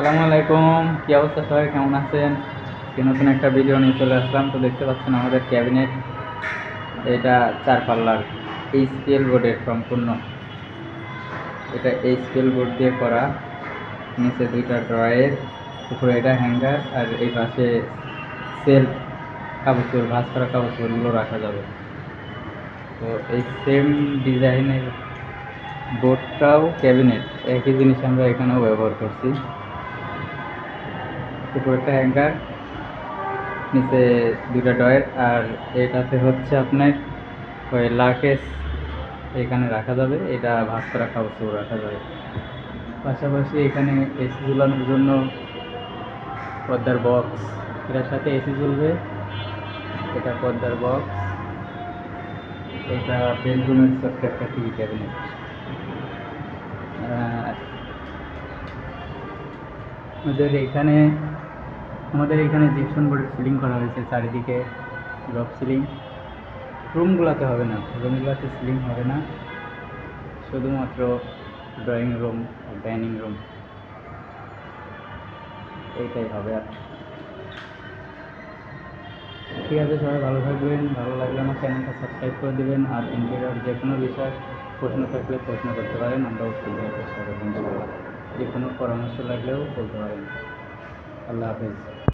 আসসালামু আলাইকুম। কি অবস্থা, সবাই কেমন আছেন? নতুন একটা ভিডিও নিয়ে চলে আসলাম। তো দেখতে পাচ্ছেন আমাদের ক্যাবিনেট, এটা 4 পাল্লার এইচপিএল বোর্ডের সম্পূর্ণ। এটা এইচপিএল বোর্ড দিয়ে করা, নিচে 2টা ড্রয়ের, উপরে এটা হ্যাঙ্গার, আর এই পাশে সেলফ, কাগজপত্র ভাঁজ করা কাগজপত্রগুলো রাখা যাবে। তো এই সেম ডিজাইনের বোর্ডটাও ক্যাবিনেট, একই জিনিস আমরা এখানেও ব্যবহার করছি। উপরে একটা হ্যাঙ্গার, নিচে 2টা ডয়ের, আর এটাতে হচ্ছে আপনার ওই লাকেশ এখানে রাখা যাবে, এটা ভাঁজ করা কাগজপত্র রাখা যাবে। পাশাপাশি এখানে এসি ঝুলানোর জন্য পর্দার বক্স, এটার সাথে এসি ঝুলবে, এটা পর্দার বক্স, এটা বেডরুমের ছোট্ট একটা টিভি ক্যাবিনেট। আমাদের এখানে জিপসন বোর্ডের সিলিং করা হয়েছে চারিদিকে, ড্রপ সিলিং। রুমগুলোতে হবে না, রুমগুলোতে সিলিং হবে না, শুধুমাত্র ড্রয়িং রুম, ডাইনিং রুম, এইটাই হবে। আর ঠিক আছে, সবাই ভালো থাকবেন। ভালো লাগলে আমার চ্যানেলটা সাবস্ক্রাইব করে দেবেন। আর ইন্টেরিয়র যে কোনো বিষয় প্রশ্ন থাকলে প্রশ্ন করতে পারেন, আমরা উত্তর দেওয়ার চেষ্টা করবো ইনশাআল্লাহ। যে কোনো পরামর্শ লাগলেও বলতে পারেন। আল্লাহ হাফেজ।